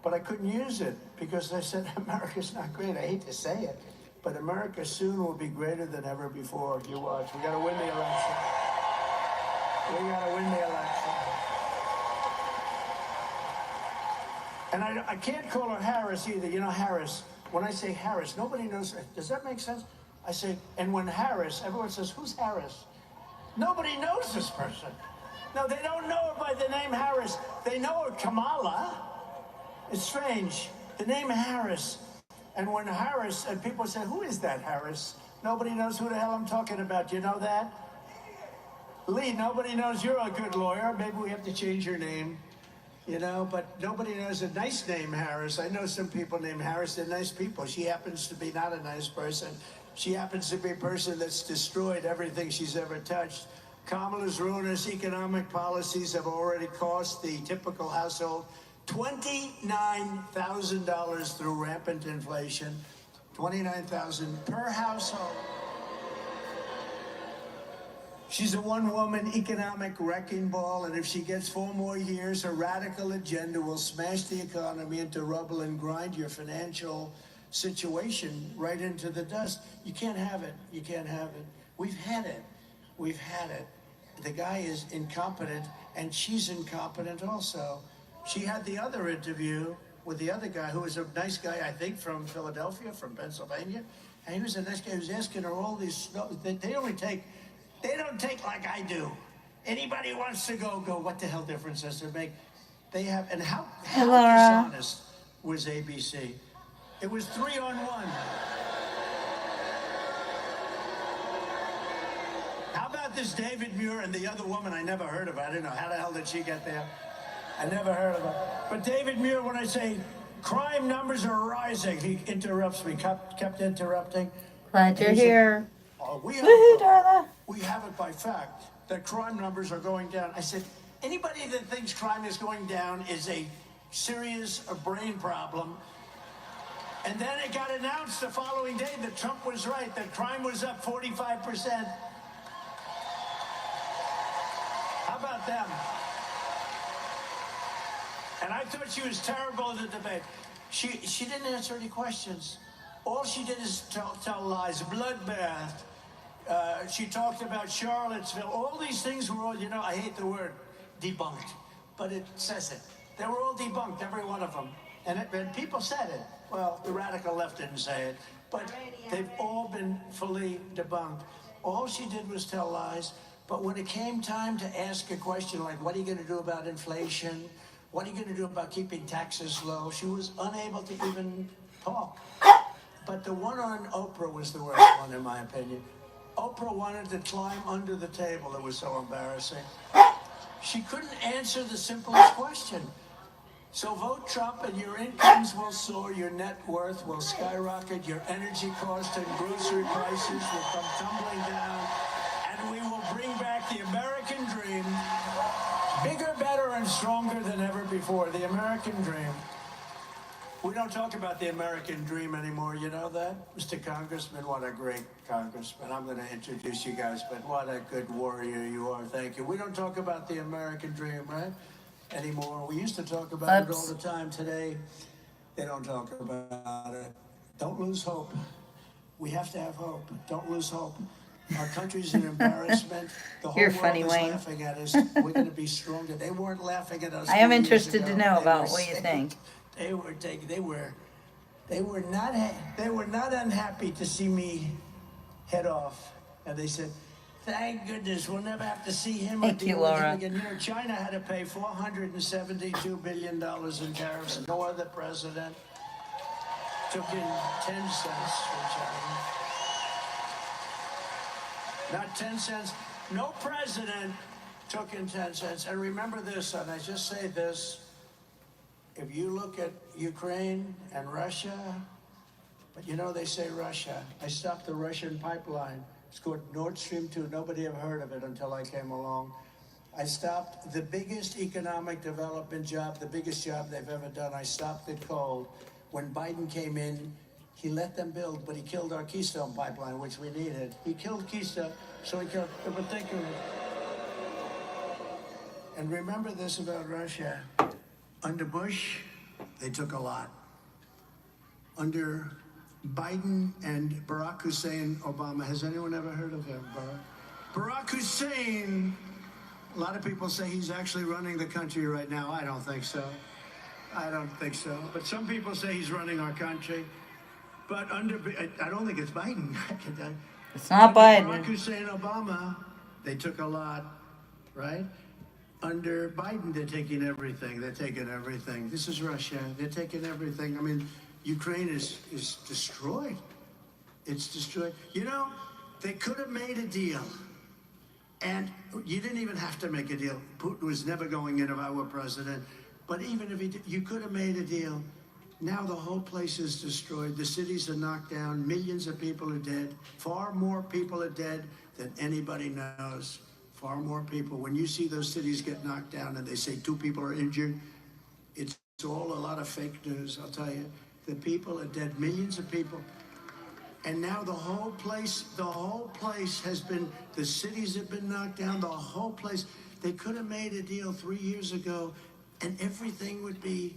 but I couldn't use it because I said, America's not great. I hate to say it, but America soon will be greater than ever before. You watch. We got to win the election. We got to win the election. And I can't call her Harris either. You know, Harris, when I say Harris, nobody knows. Does that make sense? I say, and when Harris, everyone says, who's Harris? Nobody knows this person. No, they don't know her by the name Harris. They know her Kamala. It's strange. The name Harris. And when Harris, and people say, who is that Harris? Nobody knows who the hell I'm talking about. You know that? Lee, nobody knows you're a good lawyer. Maybe we have to change your name. You know, but nobody knows a nice name, Harris. I know some people named Harris. They're nice people. She happens to be not a nice person. She happens to be a person that's destroyed everything she's ever touched. Kamala's ruinous economic policies have already cost the typical household $29,000 through rampant inflation. $29,000 per household. She's a one-woman economic wrecking ball, and if she gets 4 more years, her radical agenda will smash the economy into rubble and grind your financial situation right into the dust. You can't have it. You can't have it. We've had it. We've had it. The guy is incompetent, and she's incompetent also. She had the other interview with the other guy, who was a nice guy, I think, from Philadelphia, from Pennsylvania, and he was a nice guy. He was asking her all these. They don't take like I do. Anybody wants to go. What the hell difference does it make? They have, and how dishonest was ABC? It was 3-on-1. How about this David Muir and the other woman? I never heard of her. I didn't know. How the hell did she get there? I never heard of her. But David Muir, when I say crime numbers are rising, he interrupts me, kept interrupting. Glad you're here. We have it by fact that crime numbers are going down. I said, anybody that thinks crime is going down is a serious brain problem. And then it got announced the following day that Trump was right, that crime was up 45%. How about them? And I thought she was terrible in the debate. She didn't answer any questions. All she did is tell lies, bloodbath. She talked about Charlottesville. All these things were all, you know, I hate the word debunked, but it says it. They were all debunked, every one of them. And people said it. Well, the radical left didn't say it, but they've all been fully debunked. All she did was tell lies. But when it came time to ask a question like, what are you going to do about inflation? What are you going to do about keeping taxes low? She was unable to even talk. But the one on Oprah was the worst one, in my opinion. Oprah wanted to climb under the table. It was so embarrassing. She couldn't answer the simplest question. So vote Trump and your incomes will soar, your net worth will skyrocket, your energy cost and grocery prices will come tumbling down, and we will bring back the American dream, bigger, better, and stronger than ever before. The American dream. We don't talk about the American dream anymore, you know that? Mr. Congressman, what a great congressman. I'm going to introduce you guys, but what a good warrior you are. Thank you. We don't talk about the American dream, right? Anymore. We used to talk about it all the time. Today, they don't talk about it. Don't lose hope. We have to have hope. Don't lose hope. Our country's an embarrassment. The whole You're world funny, is Wayne. laughing at us. We're going to be stronger. They weren't laughing at us. I am 4 years interested ago. to know They about were what you think. They were not unhappy to see me head off, and they said, "Thank goodness we'll never have to see him Thank you, deal with him Laura. again." You know, China had to pay $472 billion in tariffs, and no other president took in 10 cents from China. Not 10 cents. No president took in 10 cents. And remember this, and I just say this. If you look at Ukraine and Russia, but you know they say Russia. I stopped the Russian pipeline. It's called Nord Stream 2. Nobody ever heard of it until I came along. I stopped the biggest economic development job, the biggest job they've ever done. I stopped it cold. When Biden came in, he let them build, but he killed our Keystone pipeline, which we needed. He killed Keystone, so he killed the particular. And remember this about Russia. Under Bush, They took a lot. Under Biden and Barack Hussein Obama, has anyone ever heard of him? Barack Hussein, a lot of people say he's actually running the country right now. I don't think so. I don't think so. But some people say he's running our country. But I don't think it's Biden. It's not Biden. Barack Hussein Obama, they took a lot, right? Under Biden, they're taking everything. They're taking everything. This is Russia. They're taking everything. I mean, Ukraine is destroyed. It's destroyed. You know, they could have made a deal. And you didn't even have to make a deal. Putin was never going in if I were president. But even if he did, you could have made a deal. Now the whole place is destroyed. The cities are knocked down. Millions of people are dead. Far more people are dead than anybody knows. Far more people. When you see those cities get knocked down and they say 2 people are injured, it's all a lot of fake news, I'll tell you. The people are dead, millions of people. And now the whole place has been, the cities have been knocked down, the whole place. They could have made a deal 3 years ago and everything would be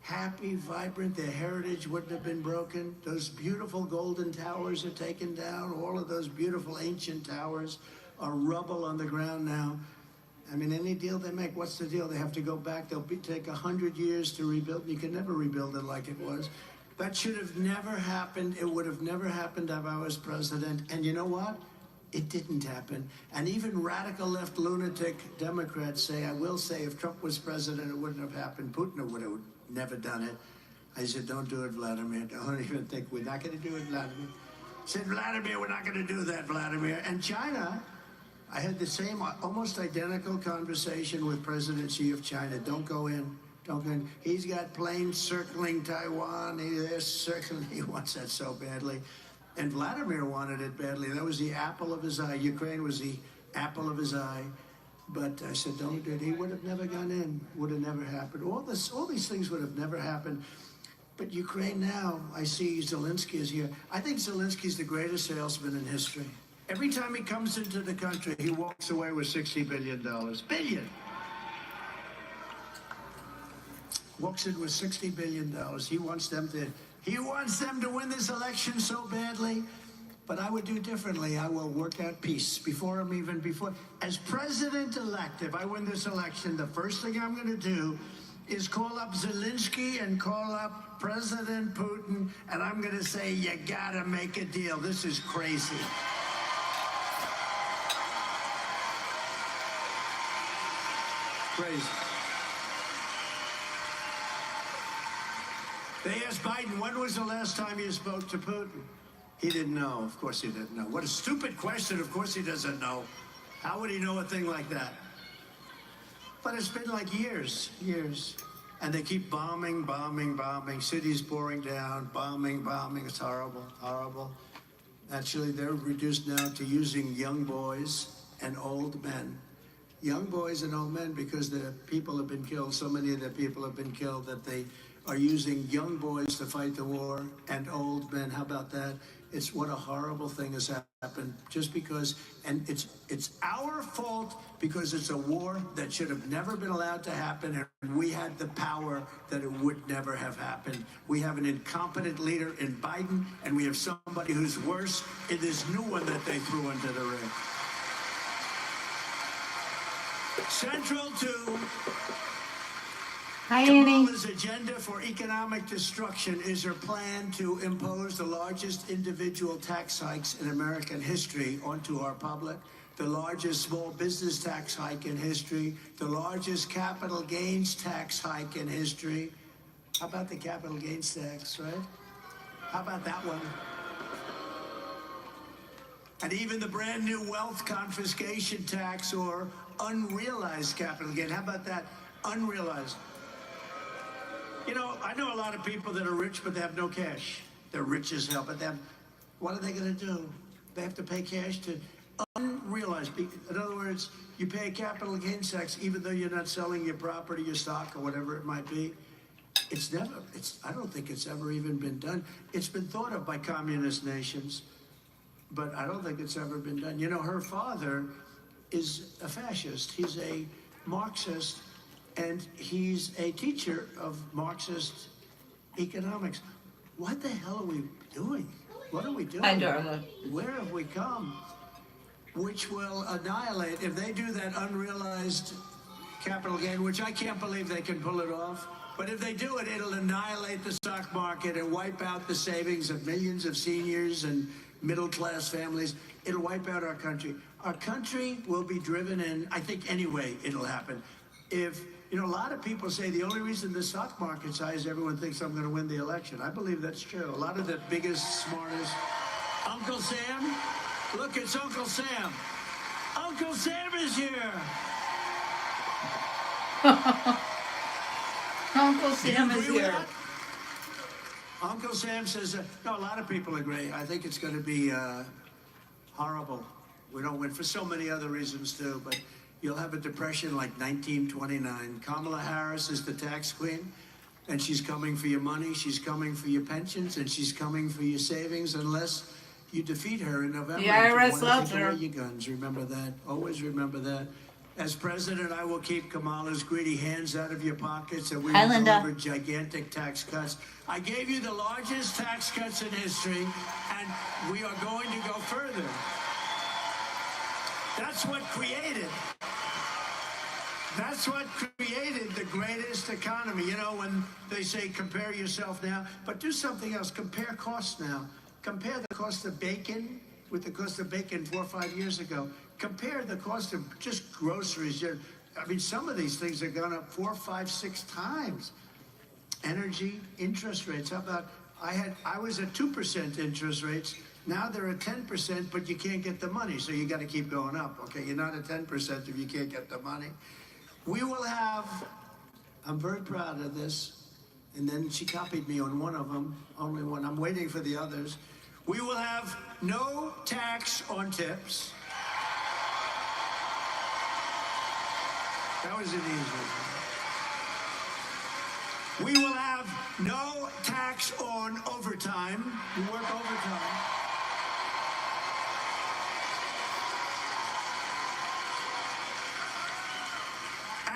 happy, vibrant. Their heritage wouldn't have been broken. Those beautiful golden towers are taken down. All of those beautiful ancient towers are rubble on the ground now. I mean, any deal they make, what's the deal? They have to go back. They'll take 100 years to rebuild. You can never rebuild it like it was. That should have never happened. It would have never happened if I was president. And you know what? It didn't happen. And even radical left lunatic Democrats say, I will say, if Trump was president, it wouldn't have happened. Putin would have never done it. I said, don't do it, Vladimir. Don't even think, we're not going to do it, Vladimir. I said, Vladimir, we're not going to do that, Vladimir. And China, I had the same, almost identical conversation with President Xi of China. Don't go in. Don't go in. He's got planes circling Taiwan. They're circling. He wants that so badly. And Vladimir wanted it badly. That was the apple of his eye. Ukraine was the apple of his eye. But I said, don't do it. He would have never gone in. Would have never happened. All these things would have never happened. But Ukraine now, I see Zelensky is here. I think Zelensky's the greatest salesman in history. Every time he comes into the country, he walks away with $60 billion. Billion! Walks in with $60 billion. He wants them to win this election so badly. But I would do differently. I will work out peace before as president-elect, if I win this election, the first thing I'm going to do is call up Zelensky and call up President Putin, and I'm going to say, you got to make a deal. This is crazy. Crazy. They asked Biden, when was the last time you spoke to Putin? He didn't know. Of course he didn't know. What a stupid question. Of course he doesn't know. How would he know a thing like that? But it's been like years. And they keep bombing. Cities pouring down, bombing. It's horrible. Actually, they're reduced now to using young boys and old men. Young boys and old men, because the people have been killed. So many of the people have been killed that they are using young boys to fight the war and old men. How about that? It's what a horrible thing has happened just because, and it's our fault because it's a war that should have never been allowed to happen, and we had the power that it would never have happened. We have an incompetent leader in Biden, and we have somebody who's worse in this new one that they threw into the ring. Central to Kamala's agenda for economic destruction is her plan to impose the largest individual tax hikes in American history onto our public, the largest small business tax hike in history, the largest capital gains tax hike in history. How about the capital gains tax, right? How about that one? And even the brand new wealth confiscation tax or unrealized capital gain. How about that? Unrealized. You know, I know a lot of people that are rich, but they have no cash. They're rich as hell, but what are they going to do? They have to pay cash to unrealized. In other words, you pay a capital gains tax even though you're not selling your property, your stock, or whatever it might be. I don't think it's ever even been done. It's been thought of by communist nations, but I don't think it's ever been done. You know, her father is a fascist. He's a Marxist. and he's a teacher of Marxist economics. What the hell are we doing? What are we doing? Hi, darling. Where have we come? Which will annihilate, if they do that unrealized capital gain, which I can't believe they can pull it off, but if they do it, it'll annihilate the stock market and wipe out the savings of millions of seniors and middle-class families. It'll wipe out our country. Our country will be driven in, I think anyway it'll happen. If, you know, a lot of people say the only reason the stock market's high is everyone thinks I'm going to win the election. I believe that's true. A lot of the biggest, smartest, Uncle Sam, look, it's Uncle Sam. Uncle Sam is here. Uncle Sam Do you is agree with here. that? Uncle Sam says, no, a lot of people agree. I think it's going to be horrible. We don't win for so many other reasons too, but you'll have a depression like 1929. Kamala Harris is the tax queen, and she's coming for your money, she's coming for your pensions, and she's coming for your savings unless you defeat her in November. The IRS If you wanna loves take her. away your guns. Remember that. Always remember that. As president, I will keep Kamala's greedy hands out of your pockets, and we Hi, will Linda. deliver gigantic tax cuts. I gave you the largest tax cuts in history, and we are going to go further. That's what created the greatest economy. You know, when they say compare yourself now, but do something else. Compare costs now. Compare the cost of bacon with the cost of bacon 4 or 5 years ago. Compare the cost of just groceries. I mean, some of these things have gone up 4, 5, 6 times. Energy, interest rates. How about, I was at 2% interest rates. Now they're at 10%, but you can't get the money, so you got to keep going up. Okay, you're not at 10% if you can't get the money. We will have, I'm very proud of this, and then she copied me on one of them, only one. I'm waiting for the others. We will have no tax on tips. That was an easy one. We will have no tax on overtime. You work overtime.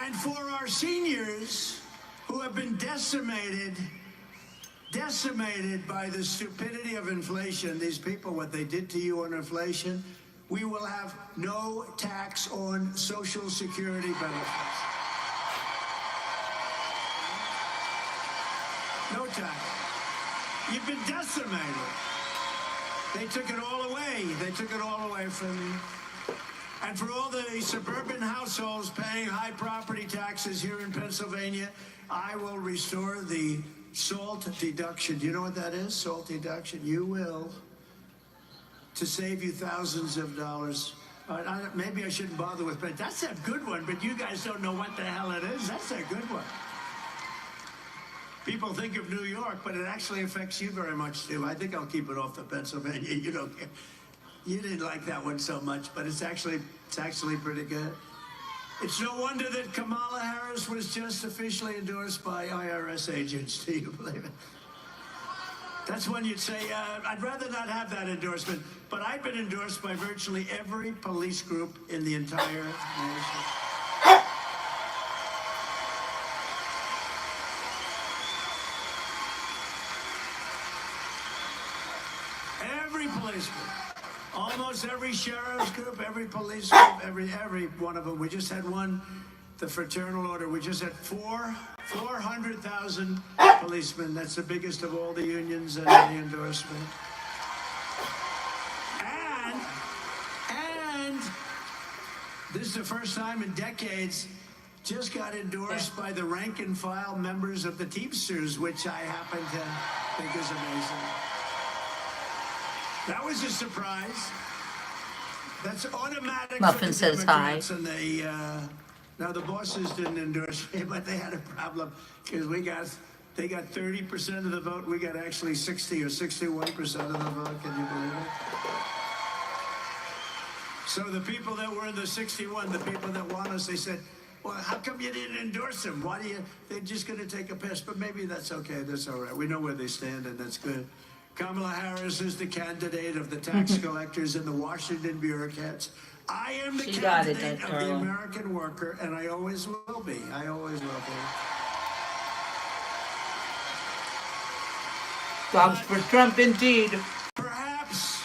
And for our seniors who have been decimated by the stupidity of inflation, these people, what they did to you on inflation, we will have no tax on Social Security benefits. No tax. You've been decimated. They took it all away. They took it all away from you. And for all the suburban households paying high property taxes here in Pennsylvania, I will restore the SALT deduction. Do you know what that is? SALT deduction. You will. To save you thousands of dollars. Maybe I shouldn't bother with, but that's a good one, but you guys don't know what the hell it is. That's a good one. People think of New York, but it actually affects you very much too. I think I'll keep it off the Pennsylvania. You don't care. You didn't like that one so much, but it's actually pretty good. It's no wonder that Kamala Harris was just officially endorsed by IRS agents. Do you believe it? That's when you'd say, I'd rather not have that endorsement, but I've been endorsed by virtually every police group in the entire nation. Every police group. Almost every sheriff's group, every police group, every one of them. We just had one, the Fraternal Order. We just had 400,000 policemen. That's the biggest of all the unions and the endorsement. And this is the first time in decades, just got endorsed by the rank and file members of the Teamsters, which I happen to think is amazing. That was a surprise. That's automatic. Muffin for the says hi. Democrats, and they, now the bosses didn't endorse me, but they had a problem because they got 30% of the vote. We got actually 60 or 61% of the vote. Can you believe it? So the people that were in the 61, the people that want us, they said, well, how come you didn't endorse them? Why do you, they're just going to take a piss. But maybe that's okay. That's all right. We know where they stand, and that's good. Kamala Harris is the candidate of the tax collectors and the Washington bureaucrats. I am the She got it, candidate of the Carla. American worker, and I always will be. I always will be. Dogs for Trump, indeed. Perhaps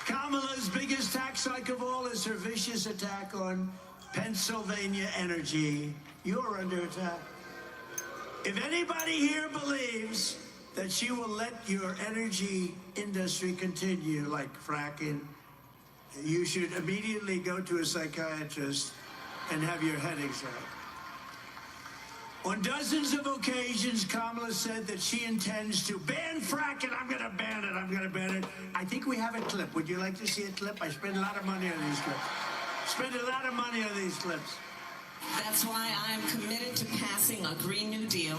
Kamala's biggest tax hike of all is her vicious attack on Pennsylvania energy. You're under attack. If anybody here believes that she will let your energy industry continue, like fracking, you should immediately go to a psychiatrist and have your head examined. On dozens of occasions, Kamala said that she intends to ban fracking. I'm going to ban it. I'm going to ban it. I think we have a clip. Would you like to see a clip? I spend a lot of money on these clips. Spend a lot of money on these clips. That's why I am committed to passing a Green New Deal,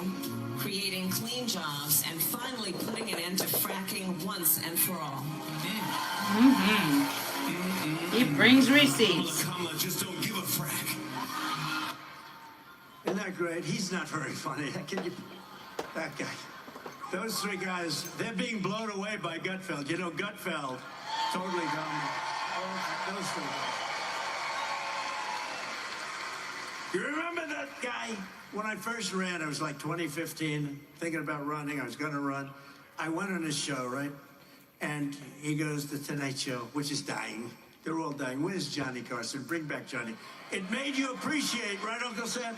creating clean jobs, and finally putting an end to fracking once and for all. He brings receipts. Kamala just don't give a frack. Isn't that great? He's not very funny. Can you? That guy. Those three guys, they're being blown away by Gutfeld. You know, Gutfeld totally gone. Those three guys. You remember that guy? When I first ran, I was like 2015, thinking about running. I was going to run. I went on his show, right? And he goes, The Tonight Show, which is dying. They're all dying. Where's Johnny Carson? Bring back Johnny. It made you appreciate, right, Uncle Sam?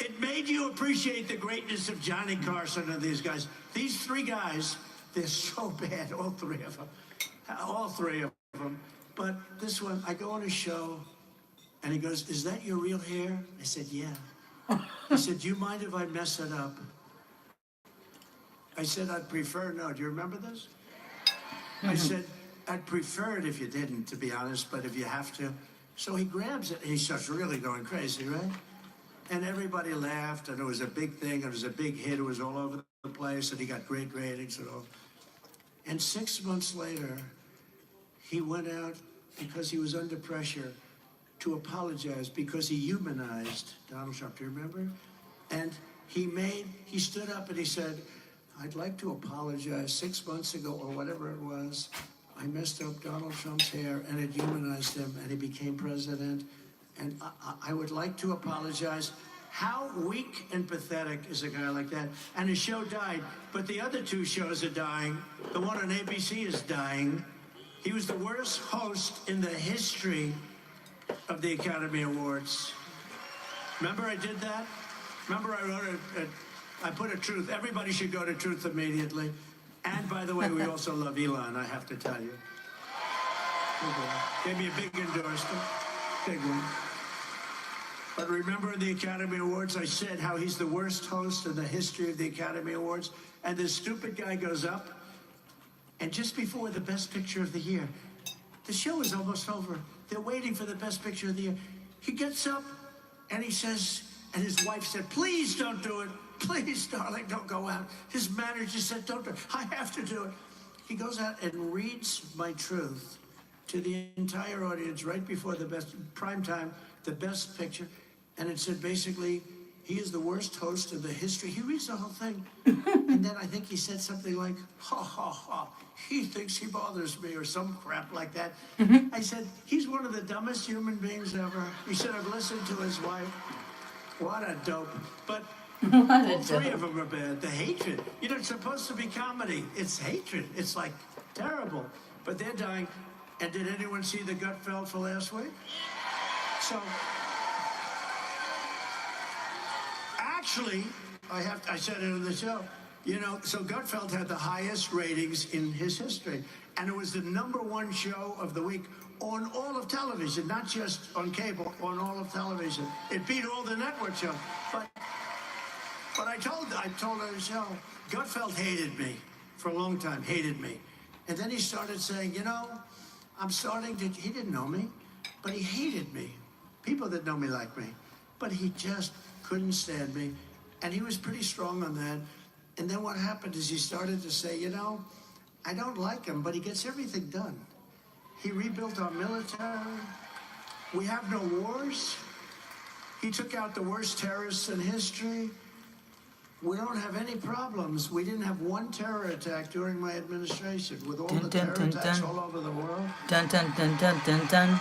It made you appreciate the greatness of Johnny Carson and these guys. These three guys, they're so bad, all three of them. All three of them. But this one, I go on his show, and he goes, Is that your real hair? I said, Yeah. He said, Do you mind if I mess it up? I said, I'd prefer no. Do you remember this? I said, I'd prefer it if you didn't, to be honest, but if you have to. So he grabs it, and he starts really going crazy, right? And everybody laughed, and it was a big thing. It was a big hit. It was all over the place, and he got great ratings and all. And 6 months later, he went out because he was under pressure to apologize because he humanized Donald Trump. Do you remember? And he stood up and he said, I'd like to apologize. 6 months ago, or whatever it was, I messed up Donald Trump's hair, and it humanized him, and he became president. And I would like to apologize. How weak and pathetic is a guy like that? And his show died, but the other two shows are dying. The one on ABC is dying. He was the worst host in the history of the Academy Awards. Remember I did that? Remember I wrote I put a truth. Everybody should go to Truth immediately. And by the way, we also love Elon, I have to tell you. Gave me a big endorsement. Big one. But remember in the Academy Awards, I said how he's the worst host in the history of the Academy Awards. And this stupid guy goes up, and just before the Best Picture of the Year, the show is almost over. They're waiting for the Best Picture of the Year. He gets up, and he says, and his wife said, please don't do it. Please, darling, don't go out. His manager said, don't do it. I have to do it. He goes out and reads my truth to the entire audience right before the best prime time, the Best Picture. And it said basically, he is the worst host in the history. He reads the whole thing. And then I think he said something like, ha, ha, ha. He thinks he bothers me or some crap like that. I said, he's one of the dumbest human beings ever. He should have listened to his wife. What a dope. But all three of them are bad. The hatred. You know, it's supposed to be comedy. It's hatred. It's like terrible. But they're dying. And did anyone see the Gutfeld for last week? So, actually, I said it on the show, you know, so Gutfeld had the highest ratings in his history. And it was the #1 show of the week on all of television, not just on cable, on all of television. It beat all the network shows. But I told her the show, Gutfeld hated me for a long time, hated me. And then he started saying, you know, he didn't know me, but he hated me. People that know me like me. But he just couldn't stand me. And he was pretty strong on that. And then what happened is he started to say, you know, I don't like him, but he gets everything done. He rebuilt our military. We have no wars. He took out the worst terrorists in history. We don't have any problems. We didn't have one terror attack during my administration with all the terror attacks all over the world. Dun, dun, dun, dun, dun, dun.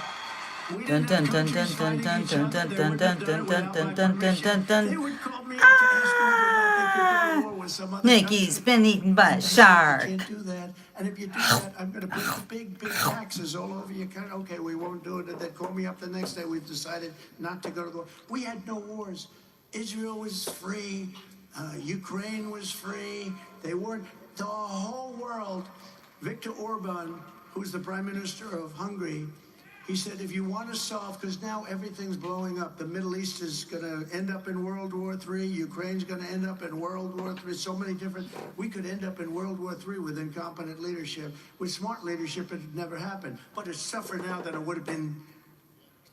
We Dun didn't dun have dun countries dun fighting dun each dun other. They dun wouldn't have dun done dun it dun without my dun dun dun permission. dun They dun. would call me up to ask me whether or not they could go to war with some other Nikki's country. been eaten by a I said, shark. you can't do that. And if you do that, I'm going to put big taxes all over your country. Okay, we won't do it. And they'd call me up the next day. We've decided not to go to the war. We had no wars. Israel was free. Ukraine was free. They weren't. The whole world. Viktor Orban, who's the prime minister of Hungary, he said, if you want to solve, because now everything's blowing up. The Middle East is going to end up in World War III. Ukraine's going to end up in World War III. So many different, we could end up in World War III with incompetent leadership. With smart leadership, it never happened. But it's tougher now than it would have been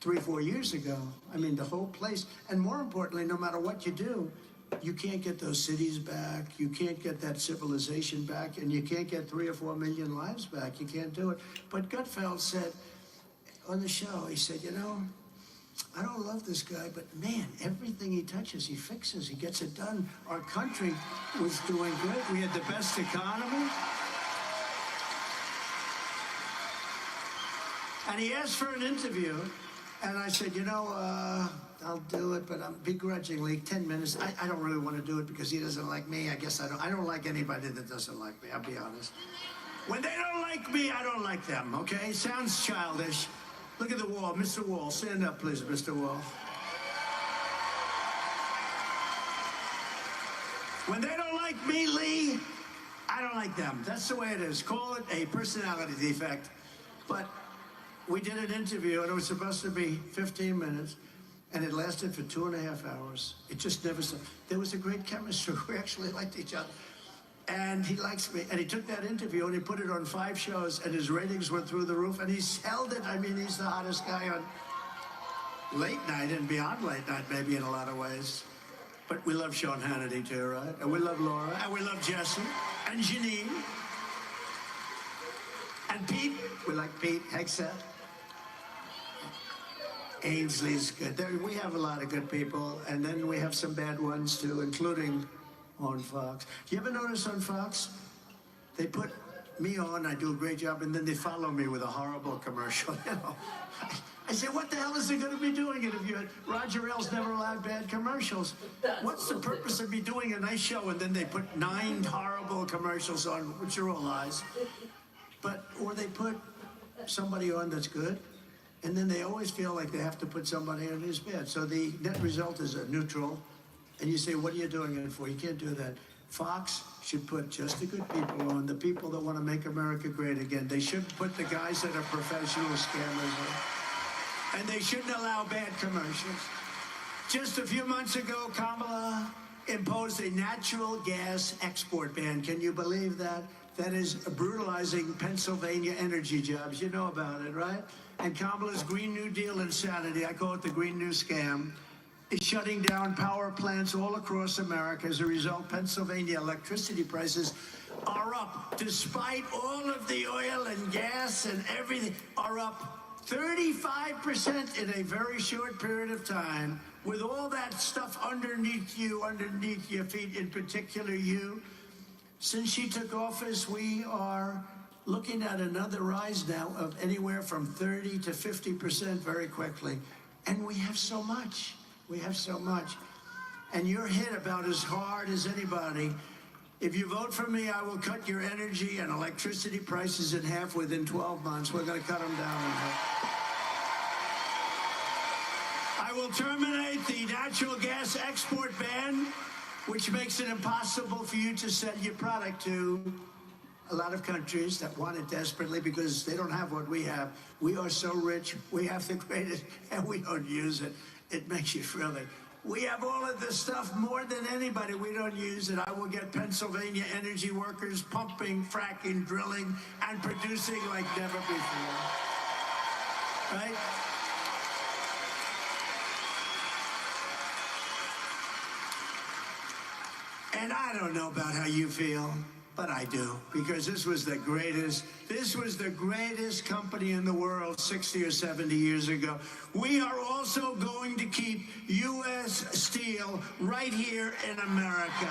3 or 4 years ago. I mean, the whole place. And more importantly, no matter what you do, you can't get those cities back. You can't get that civilization back. And you can't get 3 or 4 million lives back. You can't do it. But Gutfeld said, on the show, he said, you know, I don't love this guy, but man, everything he touches, he fixes, he gets it done. Our country was doing good. We had the best economy. And he asked for an interview, and I said, you know, I'll do it, but I'm begrudgingly, 10 minutes. I don't really want to do it because he doesn't like me. I guess I don't like anybody that doesn't like me, I'll be honest. When they don't like me, I don't like them, okay? Sounds childish. Look at the wall. Mr. Wall, stand up, please, Mr. Wall. When they don't like me, Lee, I don't like them. That's the way it is. Call it a personality defect. But we did an interview, and it was supposed to be 15 minutes, and it lasted for 2.5 hours. It just never stopped. There was a great chemistry. We actually liked each other. And he likes me. And he took that interview and he put it on 5 shows, and his ratings went through the roof. And he's held it. I mean, he's the hottest guy on late night and beyond late night, maybe in a lot of ways. But we love Sean Hannity too, right? And we love Laura. And we love Jesse. And Janine. And Pete. We like Pete Hegseth. Ainsley's good. We have a lot of good people. And then we have some bad ones too, including on Fox. You ever notice on Fox, they put me on, I do a great job, and then they follow me with a horrible commercial, you know. I say, what the hell is it going to be doing it if you had, Roger Ailes never allowed bad commercials. What's the purpose of me doing a nice show and then they put 9 horrible commercials on, which are all lies. But, or they put somebody on that's good, and then they always feel like they have to put somebody on who's bad. So the net result is a neutral. And you say, what are you doing it for? You can't do that. Fox should put just the good people on, the people that want to make America great again. They shouldn't put the guys that are professional scammers on. And they shouldn't allow bad commercials. Just a few months ago, Kamala imposed a natural gas export ban. Can you believe that? That is brutalizing Pennsylvania energy jobs. You know about it, right? And Kamala's Green New Deal insanity, I call it the Green New Scam, is shutting down power plants all across America. As a result, Pennsylvania electricity prices are up, despite all of the oil and gas and everything, are up 35% in a very short period of time, with all that stuff underneath your feet, in particular you. Since she took office, we are looking at another rise now of anywhere from 30 to 50% very quickly. And we have so much. We have so much. And you're hit about as hard as anybody. If you vote for me, I will cut your energy and electricity prices in half within 12 months. We're going to cut them down in half. I will terminate the natural gas export ban, which makes it impossible for you to sell your product to a lot of countries that want it desperately because they don't have what we have. We are so rich, we have the greatest, and we don't use it. It makes you thrilling. We have all of this stuff more than anybody. We don't use it. I will get Pennsylvania energy workers pumping, fracking, drilling, and producing like never before. Right? And I don't know about how you feel, but I do, because this was the greatest company in the world 60 or 70 years ago. We are also going to keep U.S. steel right here in America.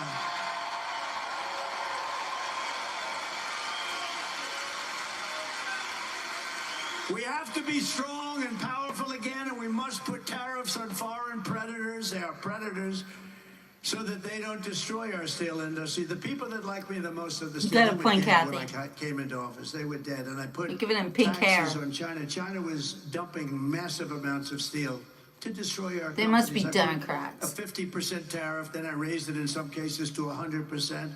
We have to be strong. strong and powerful again, and we must put tariffs on foreign predators. They are predators, so that they don't destroy our steel industry. The people that like me the most of the steel got a point, when I Kathy. came into office, they were dead, and I put You're giving them pink taxes hair. on China. China was dumping massive amounts of steel to destroy our They must be companies. I put Democrats. A 50% tariff, then I raised it in some cases to 100%,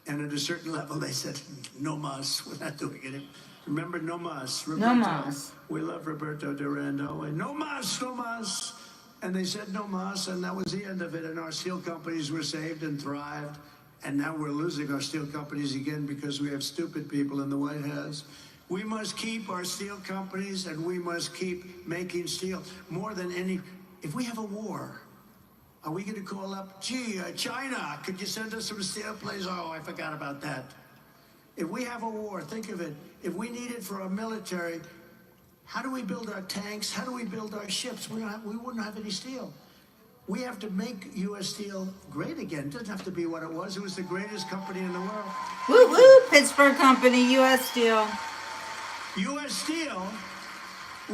and at a certain level they said, no mas, we're not doing it. Remember, no mas. No mas. We love Roberto Durando, and no mas, no mas. And they said no mas, and that was the end of it. And our steel companies were saved and thrived. And now we're losing our steel companies again because we have stupid people in the White House. We must keep our steel companies, and we must keep making steel more than any. If we have a war, are we going to call up, gee, China, could you send us some steel, please? Oh, I forgot about that. If we have a war, think of it. If we need it for our military, how do we build our tanks? How do we build our ships? We wouldn't have any steel. We have to make U.S. Steel great again. It doesn't have to be what it was. It was the greatest company in the world. Woo woo, Pittsburgh Company, U.S. Steel. U.S. Steel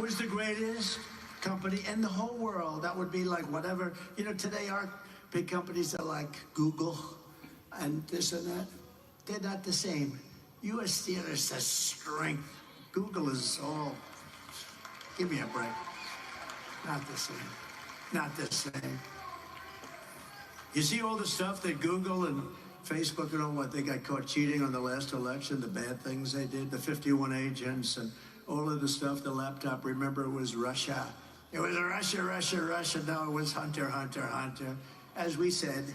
was the greatest company in the whole world. That would be like whatever. You know, today our big companies are like Google and this and that. They're not the same. U.S. Steel is a strength. Google is all, give me a break. Not the same. Not the same. You see all the stuff that Google and Facebook and all what they got caught cheating on the last election, the bad things they did, the 51 agents and all of the stuff, the laptop, remember it was Russia. It was Russia, Russia, Russia. No, it was Hunter, Hunter, Hunter, as we said.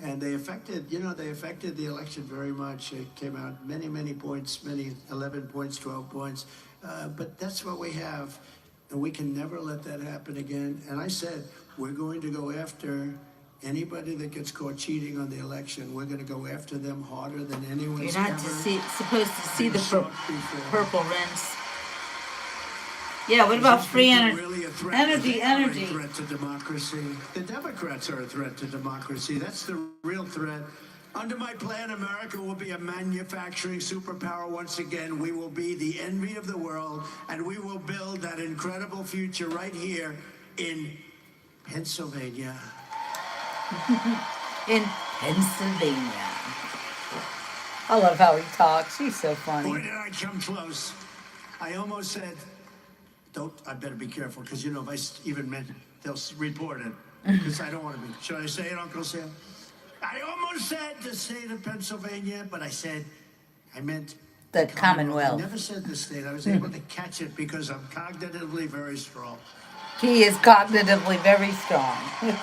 And they affected, they affected the election very much. It came out many points, 11 points, 12 points. But that's what we have. And we can never let that happen again. And I said, we're going to go after anybody that gets caught cheating on the election. We're going to go after them harder than anyone's You're not ever supposed to see the sought before. purple rinse. Yeah, what about free energy? Really a threat? Energy, They are energy. a threat to democracy. The Democrats are a threat to democracy. That's the real threat. Under my plan, America will be a manufacturing superpower once again. We will be the envy of the world, and we will build that incredible future right here in Pennsylvania. In Pennsylvania. I love how he talks. He's so Boy, funny. did I come close. I almost said, I better be careful, because, if I even mention, they'll report it, because I don't want to be. Should I say it, Uncle Sam? I almost said the state of Pennsylvania, but I meant The I Commonwealth. never said the state. I was able to catch it because I'm cognitively very strong. He is cognitively very strong. Very,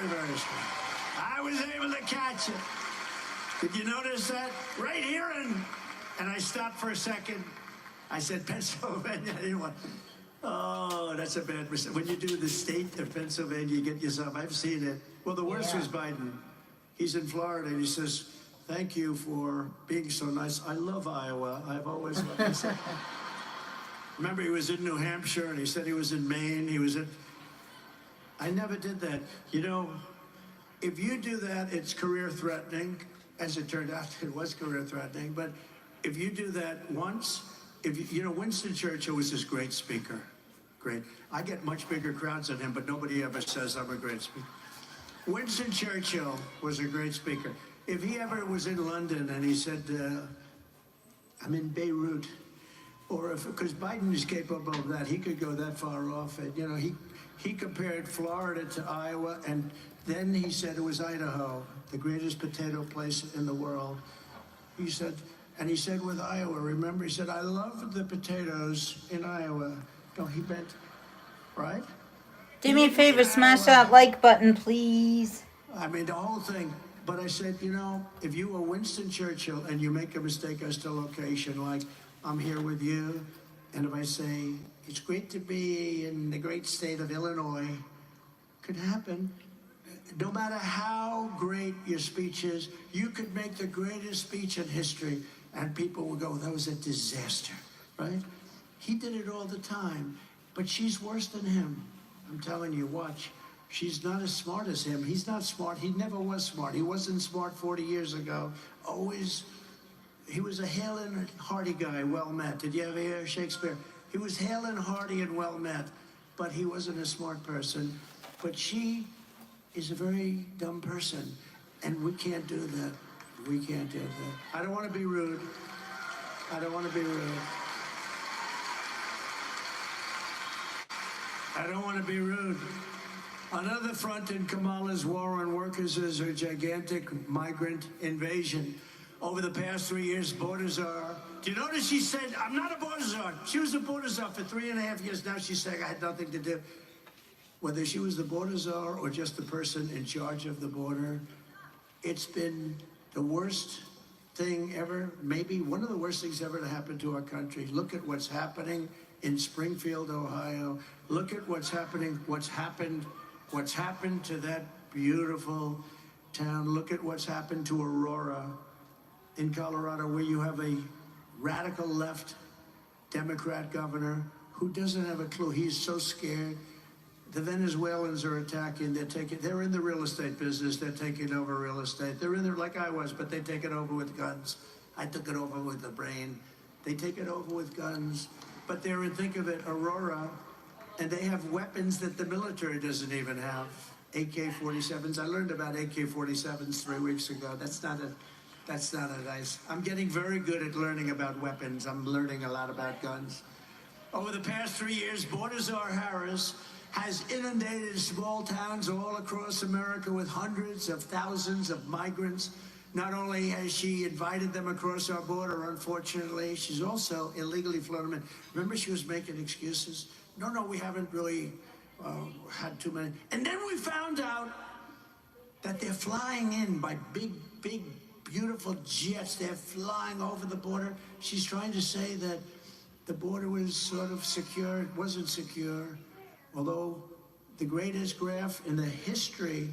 very strong. I was able to catch it. Did you notice that? Right here, and I stopped for a second. I said Pennsylvania. I didn't want. Oh, that's a bad mistake. When you do the state of Pennsylvania, you get yourself. I've seen it. Well, the worst was Biden. He's in Florida, and he says, "Thank you for being so nice. I love Iowa. I've always loved it." Remember, he was in New Hampshire, and he said he was in Maine. He was in. I never did that. If you do that, it's career-threatening. As it turned out, it was career-threatening. But if you do that once, Winston Churchill was this great speaker. Great. I get much bigger crowds than him, but nobody ever says I'm a great speaker. Winston Churchill was a great speaker. If he ever was in London and he said, I'm in Beirut, or because Biden is capable of that, he could go that far off. And, he compared Florida to Iowa, and then he said it was Idaho, the greatest potato place in the world. He said with Iowa, remember, he said, I love the potatoes in Iowa. No, he meant, right? Do me a favor, smash that like button, please. I mean, the whole thing. But I said, if you were Winston Churchill and you make a mistake as to location, like I'm here with you, and if I say, it's great to be in the great state of Illinois, could happen. No matter how great your speech is, you could make the greatest speech in history, and people will go, that was a disaster, right? He did it all the time, but she's worse than him. I'm telling you, watch. She's not as smart as him. He's not smart. He never was smart. He wasn't smart 40 years ago. Always, he was a hale and hearty guy, well met. Did you ever hear Shakespeare? He was hale and hearty and well met, but he wasn't a smart person. But she is a very dumb person, and we can't do that. We can't do that. I don't want to be rude. I don't want to be rude. I don't want to be rude. Another front in Kamala's war on workers is her gigantic migrant invasion. Over the past 3 years, border czar. Do you notice she said, I'm not a border czar. She was a border czar for 3.5 years. Now she's saying I had nothing to do. Whether she was the border czar or just the person in charge of the border, it's been the worst thing ever, maybe one of the worst things ever to happen to our country. Look at what's happening in Springfield, Ohio. Look at what's happened to that beautiful town. Look at what's happened to Aurora in Colorado, where you have a radical left Democrat governor who doesn't have a clue. He's so scared. The Venezuelans are attacking. They're in the real estate business. They're taking over real estate. They're in there like I was, but they take it over with guns. I took it over with the brain. They take it over with guns. But they're in, think of it, Aurora, and they have weapons that the military doesn't even have. AK-47s. I learned about AK-47s 3 weeks ago. That's not a nice. I'm getting very good at learning about weapons. I'm learning a lot about guns. Over the past 3 years, border czar Harris has inundated small towns all across America with hundreds of thousands of migrants. Not only has she invited them across our border, unfortunately, she's also illegally flown them in. Remember, she was making excuses? No, we haven't really had too many. And then we found out that they're flying in by big, beautiful jets. They're flying over the border. She's trying to say that the border was sort of secure. It wasn't secure. Although the greatest graph in the history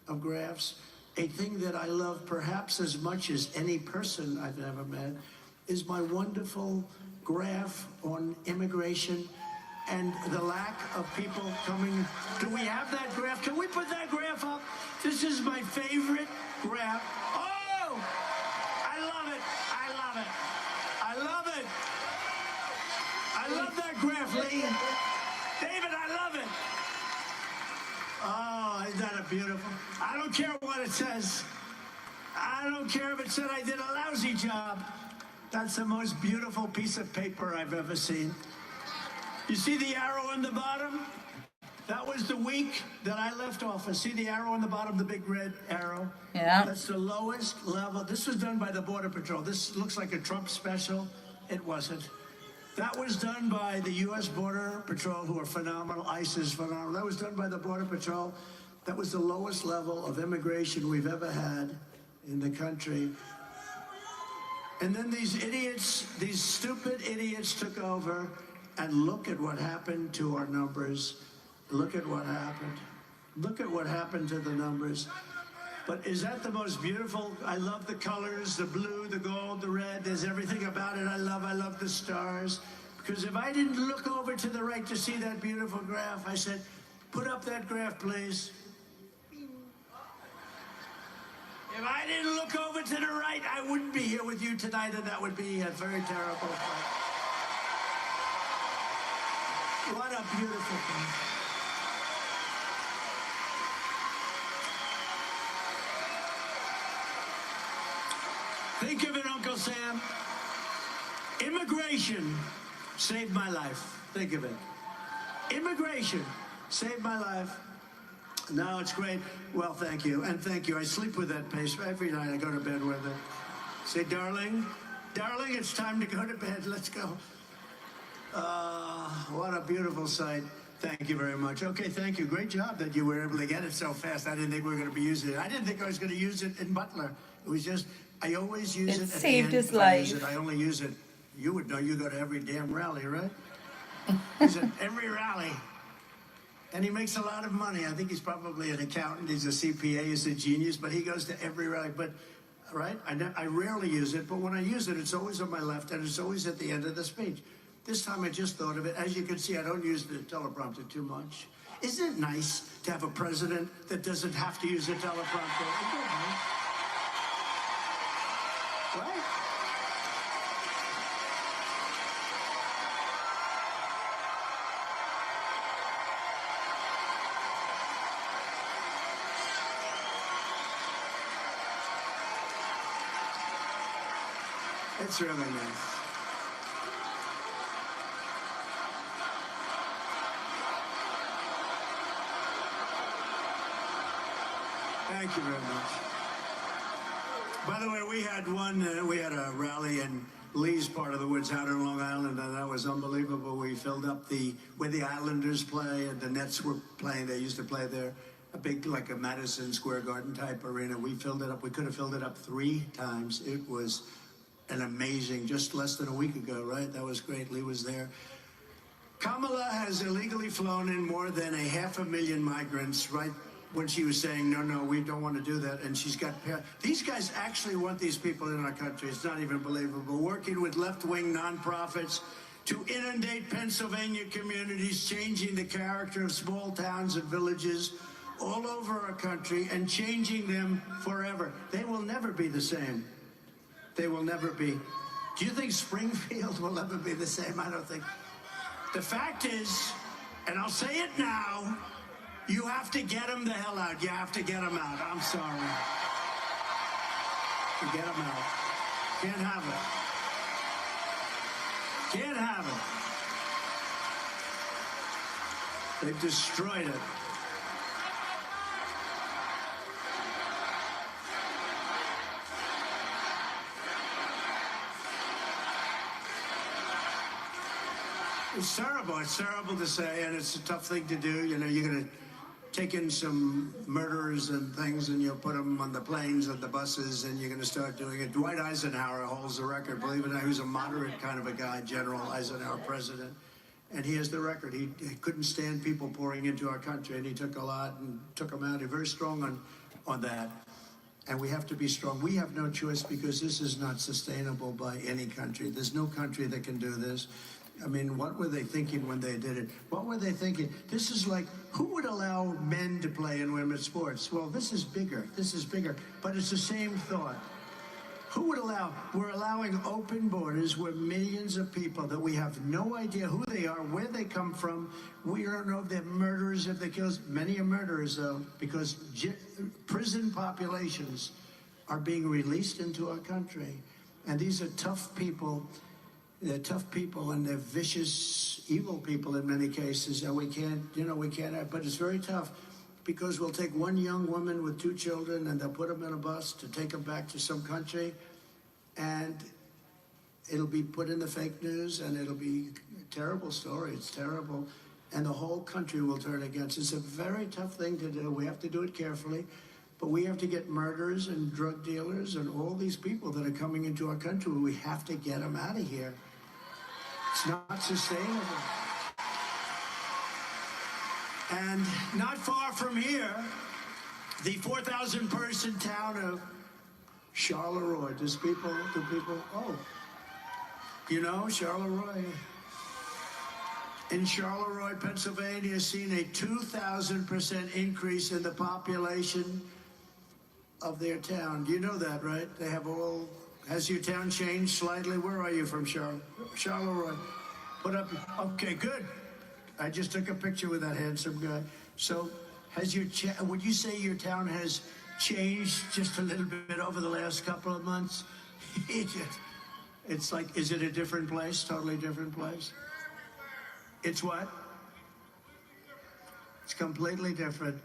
of graphs, a thing that I love perhaps as much as any person I've ever met, is my wonderful graph on immigration and the lack of people coming. Do we have that graph? Can we put that graph up? This is my favorite graph. Oh! I love it. I love it. I love it. I love that graph, Lee. David, I love it. Oh, isn't that beautiful? I don't care what it says. I don't care if it said I did a lousy job. That's the most beautiful piece of paper I've ever seen. You see the arrow on the bottom? That was the week that I left office. See the arrow on the bottom, the big red arrow? Yeah. That's the lowest level. This was done by the Border Patrol. This looks like a Trump special. It wasn't. That was done by the U.S. Border Patrol, who are phenomenal. ICE is phenomenal. That was done by the Border Patrol. That was the lowest level of immigration we've ever had in the country. And then these idiots, these stupid idiots took over, and look at what happened to our numbers. Look at what happened. Look at what happened to the numbers. But is that the most beautiful? I love the colors, the blue, the gold, the red. There's everything about it I love the stars. Because if I didn't look over to the right to see that beautiful graph, I said, put up that graph, please. If I didn't look over to the right, I wouldn't be here with you tonight, and that would be a very terrible thing. What a beautiful thing. Think of it, Uncle Sam. Immigration saved my life. Think of it. Immigration saved my life. No, it's great. Well, thank you. And thank you. I sleep with that pace. Every night I go to bed with it. Say, darling, it's time to go to bed. Let's go. What a beautiful sight. Thank you very much. Okay, thank you. Great job that you were able to get it so fast. I didn't think we were going to be using it. I didn't think I was going to use it in Butler. It was just, I always use it at the end. Saved his If I use life. it, I only use it. You would know. You go to every damn rally, right? He's at every rally. And he makes a lot of money. I think he's probably an accountant. He's a CPA. He's a genius. But he goes to every rally. But, right, I rarely use it. But when I use it, it's always on my left. And it's always at the end of the speech. This time I just thought of it. As you can see, I don't use the teleprompter too much. Isn't it nice to have a president that doesn't have to use a teleprompter? Isn't it nice? Right? It's really nice. Thank you very much. By the way, we had a rally in Lee's part of the woods out on Long Island, and that was unbelievable. We filled up where the Islanders play, and the Nets were playing. They used to play there, a big, like a Madison Square Garden type arena. We filled it up. We could have filled it up 3 times. It was an amazing, just less than a week ago, right? That was great. Lee was there. Kamala has illegally flown in more than 500,000 migrants, right? When she was saying, no, we don't want to do that. And she's got, these guys actually want these people in our country. It's not even believable. Working with left-wing nonprofits to inundate Pennsylvania communities, changing the character of small towns and villages all over our country and changing them forever. They will never be the same. They will never be. Do you think Springfield will ever be the same? I don't think. The fact is, and I'll say it now, you have to get them the hell out. You have to get them out. I'm sorry. You get them out. Can't have it. Can't have it. They've destroyed it. It's terrible. It's terrible to say, and it's a tough thing to do. You know, you're going to take in some murderers and things, and you'll put them on the planes and the buses, and you're going to start doing it. Dwight Eisenhower holds the record. Believe it or not, he was a moderate kind of a guy, General Eisenhower, president. And he has the record. He couldn't stand people pouring into our country, and he took a lot and took them out. He's very strong on that. And we have to be strong. We have no choice because this is not sustainable by any country. There's no country that can do this. I mean, what were they thinking when they did it? What were they thinking? This is like, who would allow men to play in women's sports? Well, this is bigger. This is bigger. But it's the same thought. Who would allow? We're allowing open borders where millions of people that we have no idea who they are, where they come from. We don't know if they're murderers, if they're killers. Many are murderers, though, because prison populations are being released into our country. And these are tough people. They're tough people, and they're vicious, evil people in many cases, and we can't, but it's very tough because we'll take one young woman with 2 children and they'll put them in a bus to take them back to some country, and it'll be put in the fake news, and it'll be a terrible story. It's terrible, and the whole country will turn against. It's a very tough thing to do. We have to do it carefully. But we have to get murderers and drug dealers and all these people that are coming into our country. We have to get them out of here. It's not sustainable. And not far from here, the 4,000 person town of Charleroi. Do people, you know, Charleroi. In Charleroi, Pennsylvania, has seen a 2,000% increase in the population of their town. Do you know that, right? They have all. Has your town changed slightly? Where are you from, Charleroi? Put up. Okay, good. I just took a picture with that handsome guy. So, would you say your town has changed just a little bit over the last couple of months? It's like, is it a different place? Totally different place? It's what? It's completely different.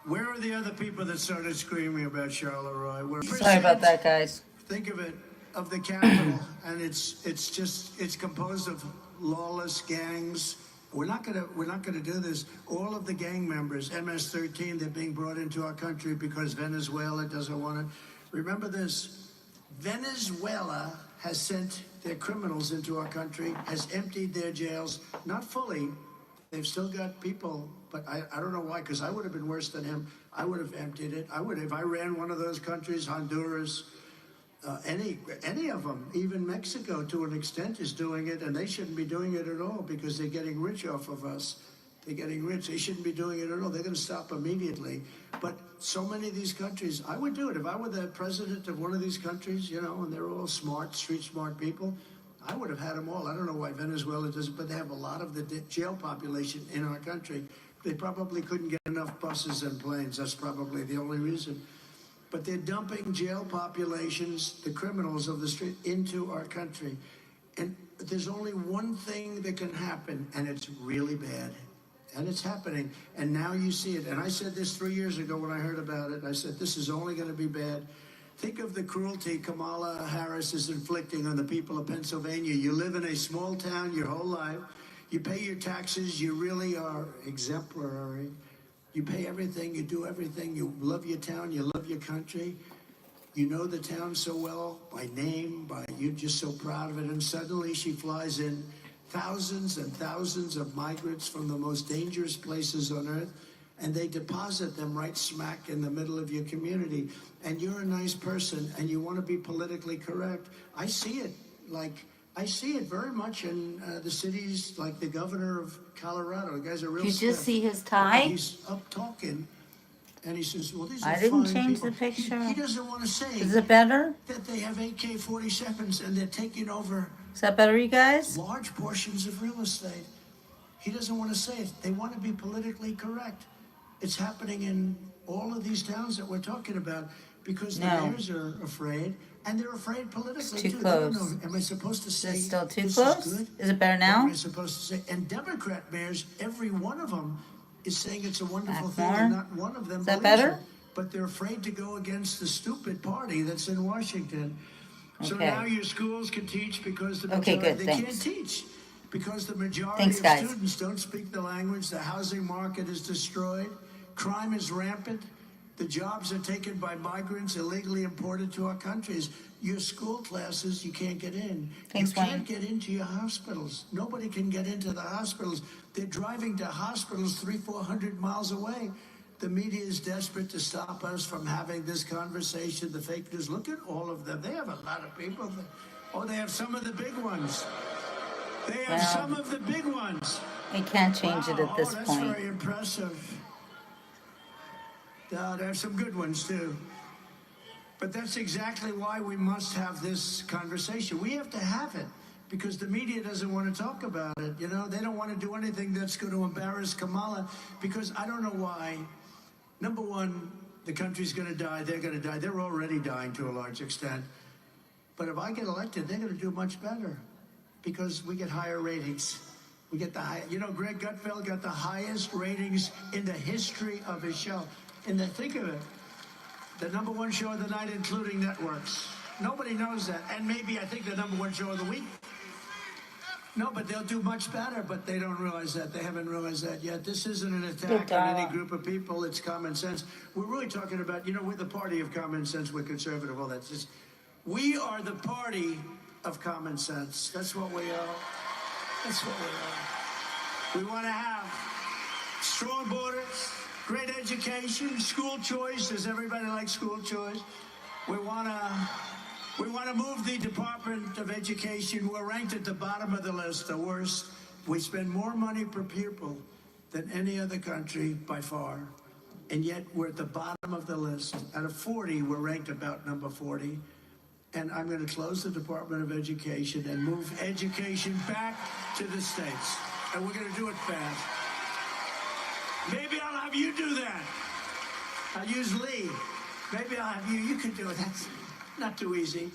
Where are the other people that started screaming about Charleroi? Sorry about that, guys. Think of it, of the capital, and it's composed of lawless gangs. We're not gonna do this. All of the gang members, MS-13, they're being brought into our country because Venezuela doesn't want it. Remember this: Venezuela has sent their criminals into our country, has emptied their jails, not fully. They've still got people, but I don't know why, because I would have been worse than him. I would have emptied it. If I ran one of those countries, Honduras, any of them, even Mexico to an extent is doing it, and they shouldn't be doing it at all because they're getting rich off of us. They're getting rich. They shouldn't be doing it at all. They're going to stop immediately. But so many of these countries, I would do it. If I were the president of one of these countries, you know, and they're all smart, street smart people, I would have had them all. I don't know why Venezuela doesn't, but they have a lot of the jail population in our country. They probably couldn't get enough buses and planes. That's probably the only reason. but they're dumping jail populations, the criminals of the street, into our country. And there's only one thing that can happen, and it's really bad. And it's happening. And now you see it. And I said this 3 years ago when I heard about it. I said, this is only going to be bad. Think of the cruelty Kamala Harris is inflicting on the people of Pennsylvania. You live in a small town your whole life. You pay your taxes. You really are exemplary. You pay everything. You do everything. You love your town. You love your country. You know the town so well by name, you're just so proud of it. And suddenly she flies in thousands and thousands of migrants from the most dangerous places on earth, and they deposit them right smack in the middle of your community. And you're a nice person, and you want to be politically correct. I see it very much in the cities, like the governor of Colorado. The guy's a real Did you just stiff. see his tie? He's up talking. And he says, well, these are I didn't fine change people. the picture. He doesn't want to say Is it better? that they have AK-47s and they're taking over Is that better, you guys? large portions of real estate. He doesn't want to say it. They want to be politically correct. It's happening in all of these towns that we're talking about because the mayors are afraid, and they're afraid politically It's too too. close. They don't know. Am I supposed to say Is it still too this close? is good? Is it better What am now? I supposed to say? And Democrat mayors, every one of them is saying it's a wonderful Back thing, more? and not one of them Is that believes better? it. But they're afraid to go against the stupid party that's in Washington. So Okay. now your schools can teach because the Okay, majority, good, they thanks. can't teach because the majority Thanks, of guys. students don't speak the language. The housing market is destroyed. Crime is rampant. The jobs are taken by migrants illegally imported to our countries. Your school classes, you can't get in. Thanks, you can't Wayne. get into your hospitals. Nobody can get into the hospitals. They're driving to hospitals 300-400 miles away. The media is desperate to stop us from having this conversation. The fake news, look at all of them. They have a lot of people. They have some of the big ones. They have Well, some of the big ones. We can't change it at this that's point. very impressive. They have some good ones too. But that's exactly why we must have this conversation. We have to have it because the media doesn't want to talk about it. You know, they don't want to do anything that's going to embarrass Kamala because I don't know why. Number one, the country's going to die. They're going to die. They're already dying to a large extent. But if I get elected, they're going to do much better because we get higher ratings. We get the high. You know, Greg Gutfeld got the highest ratings in the history of his show. Think of it, the #1 show of the night, including networks. Nobody knows that. And maybe I think the #1 show of the week. No, but they'll do much better, but they don't realize that. They haven't realized that yet. This isn't an attack on any group of people. It's common sense. We're really talking about, you know, we're the party of common sense. We're conservative, all that. We are the party of common sense. That's what we are. That's what we are. We want to have strong borders, great education, school choice. Does everybody like school choice? We want to move the Department of Education. We're ranked at the bottom of the list, the worst. We spend more money per pupil than any other country by far, and yet we're at the bottom of the list. Out of 40, we're ranked about number 40. And I'm going to close the Department of Education and move education back to the states. And we're going to do it fast. Maybe I'll have you do that. I'll use Lee. Maybe I'll have you. You can do it. That's not too easy.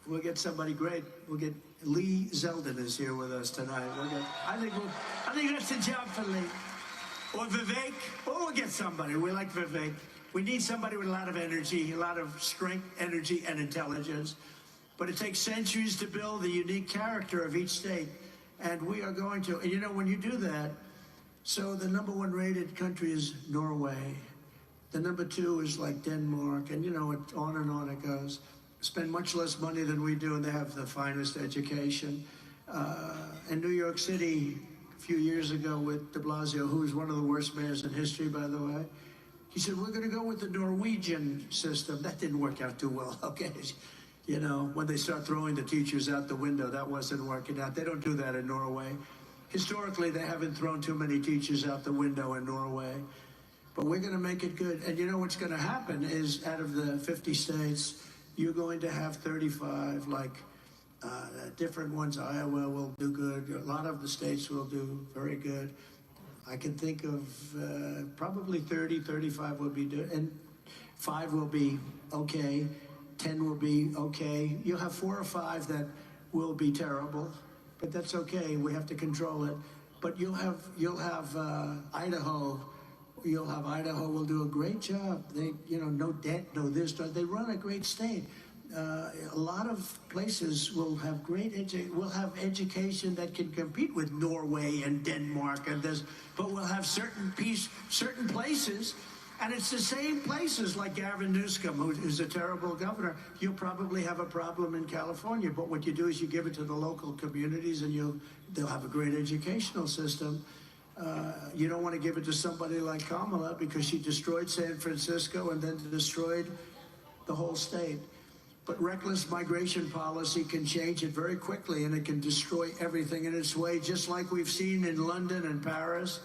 We'll get somebody great. We'll get Lee Zeldin is here with us tonight. I think that's the job for Lee. Or Vivek. Or we'll get somebody. We like Vivek. We need somebody with a lot of energy, a lot of strength, energy, and intelligence. But it takes centuries to build the unique character of each state. And we are going to. And you know, when you do that, so the #1 rated country is Norway. The #2 is like Denmark. And, you know, on it goes. Spend much less money than we do, and they have the finest education. In New York City, a few years ago with de Blasio, who was one of the worst mayors in history, by the way, he said, we're going to go with the Norwegian system. That didn't work out too well, okay? You know, when they start throwing the teachers out the window, that wasn't working out. They don't do that in Norway. Historically, they haven't thrown too many teachers out the window in Norway. But we're going to make it good. And you know what's going to happen is out of the 50 states, you're going to have 35, like different ones. Iowa will do good. A lot of the states will do very good. I can think of probably 30, 35 would be good. And 5 will be okay, 10 will be okay. You'll have 4 or 5 that will be terrible, but that's okay. We have to control it. But you'll have Idaho. You'll have Idaho will do a great job. They, no debt, no this, no, they run a great state. A lot of places will have will have education that can compete with Norway and Denmark and this, but we'll have certain places, and it's the same places like Gavin Newsom, who's a terrible governor. You'll probably have a problem in California, but what you do is you give it to the local communities, and they'll have a great educational system. You don't want to give it to somebody like Kamala because she destroyed San Francisco and then destroyed the whole state. But reckless migration policy can change it very quickly, and it can destroy everything in its way, just like we've seen in London and Paris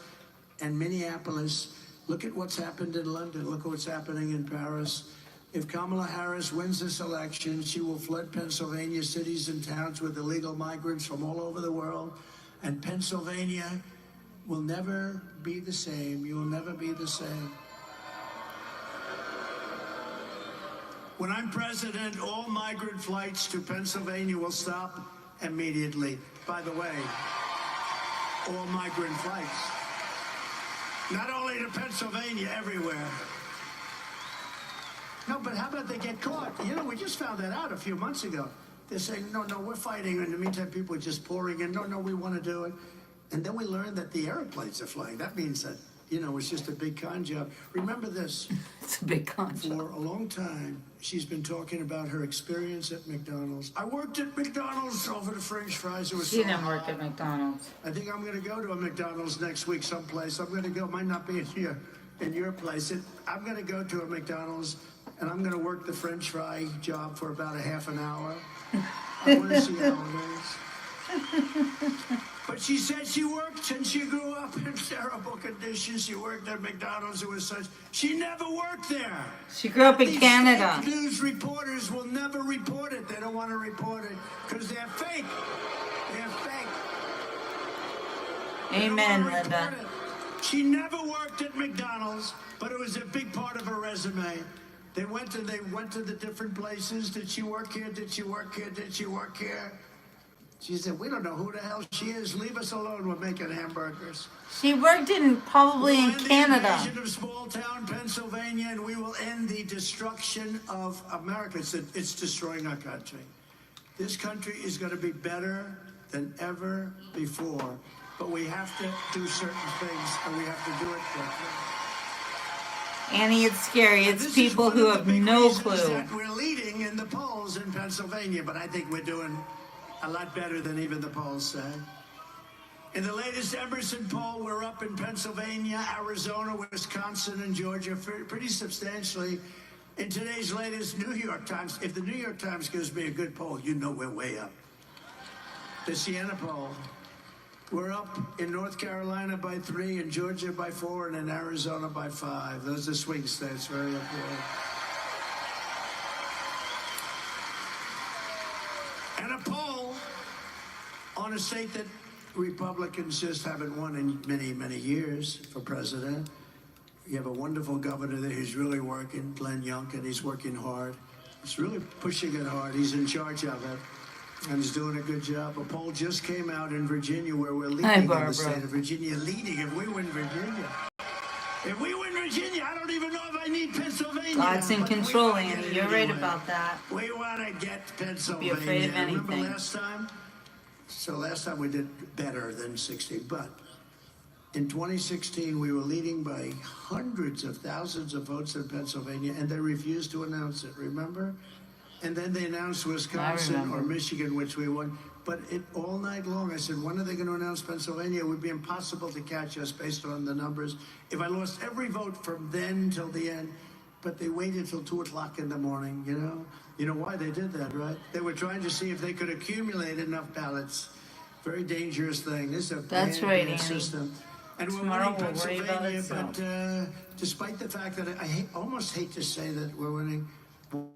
and Minneapolis. Look at what's happened in London. Look what's happening in Paris. If Kamala Harris wins this election, she will flood Pennsylvania cities and towns with illegal migrants from all over the world, and Pennsylvania will never be the same. You will never be the same. When I'm president, all migrant flights to Pennsylvania will stop immediately. By the way, all migrant flights. Not only to Pennsylvania, everywhere. No, but how about they get caught? We just found that out a few months ago. They're saying, no, we're fighting. In the meantime, people are just pouring in. No, we want to do it. And then we learned that the airplanes are flying. That means that, it's just a big con job. Remember this. It's a big con job. For a long time, she's been talking about her experience at McDonald's. I worked at McDonald's over the French fries. It was She didn't work at McDonald's. I think I'm going to go to a McDonald's next week someplace. I'm going to go. Might not be in your place. I'm going to go to a McDonald's, and I'm going to work the French fry job for about a half an hour. I want to see how it is. But she said she worked since she grew up in terrible conditions. She worked at McDonald's. It was such. She never worked there. She grew up in These Canada. fake news reporters will never report it. They don't want to report it because they're fake. They're fake. Amen, Linda. She never worked at McDonald's, but it was a big part of her resume. They went to the different places. Did she work here? Did she work here? Did she work here? She said, we don't know who the hell she is. Leave us alone. We're making hamburgers. She worked probably in Canada. The invasion of small town Pennsylvania, and we will end the destruction of America. It's destroying our country. This country is going to be better than ever before, but we have to do certain things, and we have to do it quickly. Annie, it's scary. It's people who have no clue. That we're leading in the polls in Pennsylvania, but I think we're doing a lot better than even the polls say. In the latest Emerson poll, we're up in Pennsylvania, Arizona, Wisconsin, and Georgia pretty substantially. In today's latest New York Times, if the New York Times gives me a good poll, we're way up. The Siena poll, we're up in North Carolina by 3, in Georgia by 4, and in Arizona by 5. Those are swing states, very important. And a poll on a state that Republicans just haven't won in many, many years for president. You have a wonderful governor there who's really working, Glenn Youngkin. He's working hard. He's really pushing it hard. He's in charge of it, and he's doing a good job. A poll just came out in Virginia where we're leading in the state of Virginia. Leading if we win Virginia. If we win Virginia, I don't even know if I need Pennsylvania. God's in control, Annie. You're right about that. We want to get Pennsylvania. Be afraid of anything. Remember last time? So last time we did better than 60, but in 2016 we were leading by hundreds of thousands of votes in Pennsylvania, and they refused to announce it, remember? And then they announced Wisconsin or Michigan, which we won. But all night long, I said, when are they going to announce Pennsylvania? It would be impossible to catch us based on the numbers. If I lost every vote from then till the end, but they waited till 2 o'clock in the morning, You know why they did that, right? They were trying to see if they could accumulate enough ballots. Very dangerous thing. This is a bad system. And we're winning Pennsylvania, but despite the fact that I almost hate to say that we're winning,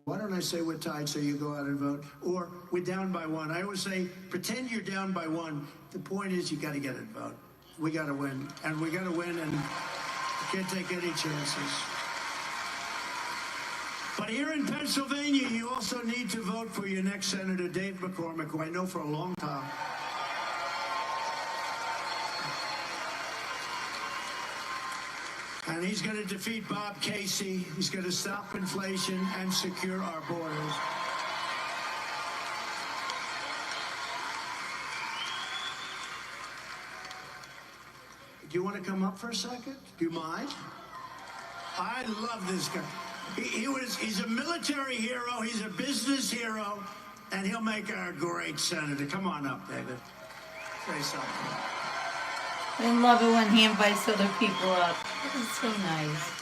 why don't I say we're tied so you go out and vote? Or we're down by 1. I always say, pretend you're down by 1. The point is you got to get it vote. We got to win. And we got to win, and you can't take any chances. But here in Pennsylvania, you also need to vote for your next Senator, Dave McCormick, who I know for a long time. And he's going to defeat Bob Casey. He's going to stop inflation and secure our borders. Do you want to come up for a second? Do you mind? I love this guy. He's a military hero, he's a business hero, and he'll make a great senator. Come on up, David. Say something. I love it when he invites other people up. It's so nice.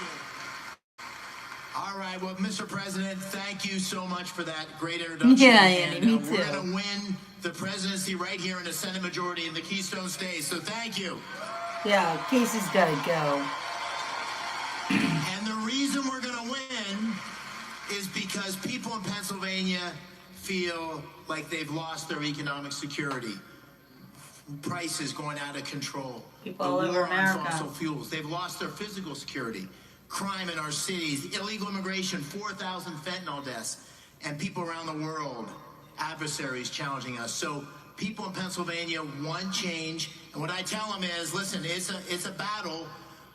All right, well, Mr. President, thank you so much for that great introduction. Yeah, Annie, me too. We're going to win the presidency right here in the Senate majority in the Keystone State, so thank you. Yeah, Casey's got to go. And the reason we're going to win is because people in Pennsylvania feel like they've lost their economic security. Prices going out of control. People all over war on America. fossil fuels. They've lost their physical security. Crime in our cities, illegal immigration, 4,000 fentanyl deaths, and people around the world, adversaries challenging us. So people in Pennsylvania want change, and what I tell them is, listen, it's a battle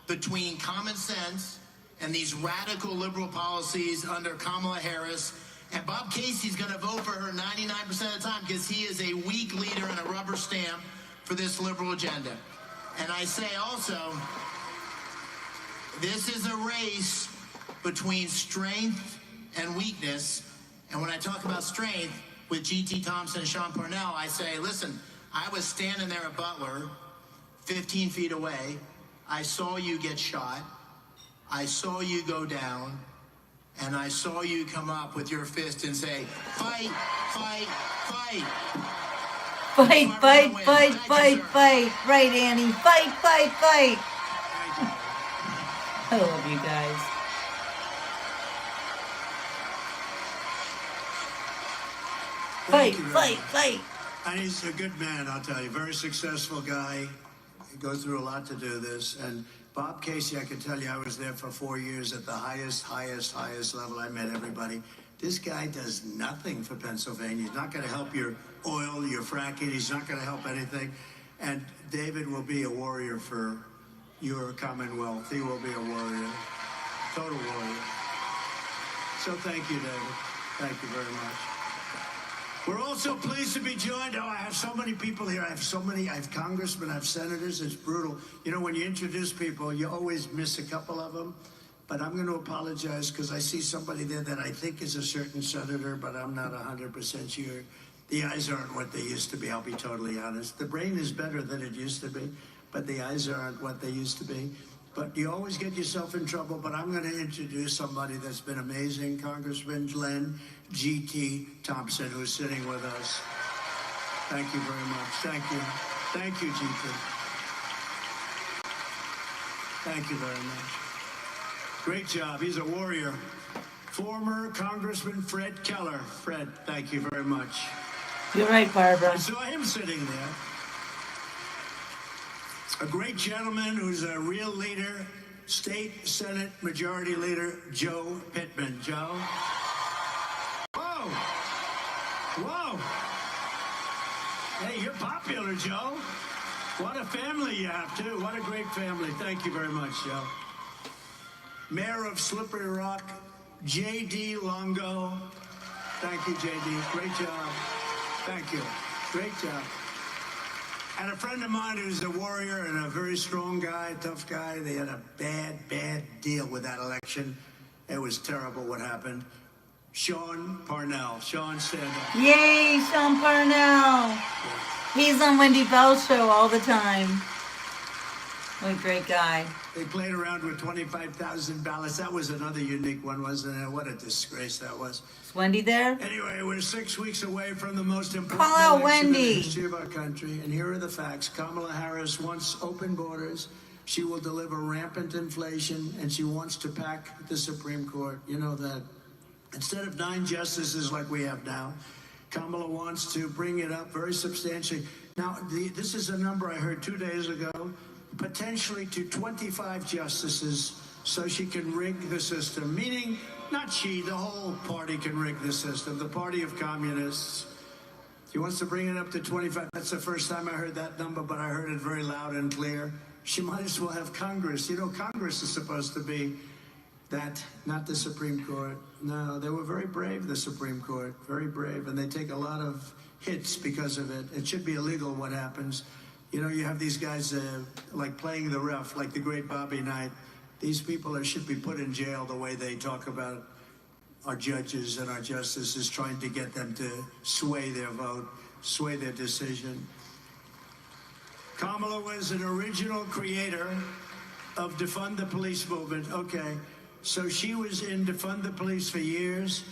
between common sense and these radical liberal policies under Kamala Harris. And Bob Casey's going to vote for her 99% of the time because he is a weak leader and a rubber stamp for this liberal agenda. And I say also, this is a race between strength and weakness. And when I talk about strength with G.T. Thompson and Sean Parnell, I say, listen, I was standing there at Butler, 15 feet away. I saw you get shot. I saw you go down. And I saw you come up with your fist and say, fight, fight, fight. Fight, fight, fight, fight, fight. Right, Annie. Fight, fight, fight. I love you guys. Fight, fight, fight. And he's a good man, I'll tell you. Very successful guy. He goes through a lot to do this. And Bob Casey, I can tell you, I was there for 4 years at the highest level. I met everybody. This guy does nothing for Pennsylvania. He's not going to help your oil, your fracking. He's not going to help anything. And David will be a warrior for your Commonwealth. He will be a warrior, total warrior. So thank you, David. Thank you very much. We're also pleased to be joined. Oh, I have so many people here. I have congressmen, I have senators. It's brutal. You know, when you introduce people, you always miss a couple of them. But I'm going to apologize because I see somebody there that I think is a certain senator, but I'm not 100% sure. The eyes aren't what they used to be, I'll be totally honest. The brain is better than it used to be, but the eyes aren't what they used to be. But you always get yourself in trouble. But I'm going to introduce somebody that's been amazing, Congressman Glenn G.T. Thompson, who's sitting with us. Thank you very much. Thank you. Thank you, G.T. Thank you very much. Great job. He's a warrior. Former Congressman Fred Keller. Fred, thank you very much. You're right, Barbara. I saw him sitting there. A great gentleman who's a real leader, State Senate Majority Leader Joe Pittman. Joe? Whoa! Whoa! Hey, you're popular, Joe. What a family you have, too. What a great family. Thank you very much, Joe. Mayor of Slippery Rock, J.D. Longo. Thank you, J.D. Great job. Thank you. Great job. And a friend of mine who's a warrior and a very strong guy, tough guy. They had a bad deal with that election. It was terrible what happened. Sean Parnell. Sean, stand up. Yay, Sean Parnell. He's on Wendy Bell's show all the time. What a great guy. They played around with 25,000 ballots. That was another unique one, wasn't it? What a disgrace that was. Is Wendy there? Anyway, we're 6 weeks away from the most important Call out election in the Wendy. history of our country. And here are the facts. Kamala Harris wants open borders. She will deliver rampant inflation, and she wants to pack the Supreme Court. You know that. Instead of 9 justices like we have now, Kamala wants to bring it up very substantially. Now, this is a number I heard 2 days ago, potentially to 25 justices, so she can rig the system, meaning not she, the whole party can rig the system. The party of communists. She wants to bring it up to 25. That's the first time I heard that number, but I heard it very loud and clear. She might as well have Congress. You know, Congress is supposed to be that, not the Supreme Court. No, they were very brave, the Supreme Court, very brave, and they take a lot of hits because of it. It should be illegal what happens. You know, you have these guys like playing the ref, like the great Bobby Knight. These people should be put in jail the way they talk about our judges and our justices, trying to get them to sway their vote, sway their decision. Kamala was an original creator of Defund the Police movement. Okay, so she was in Defund the Police for years.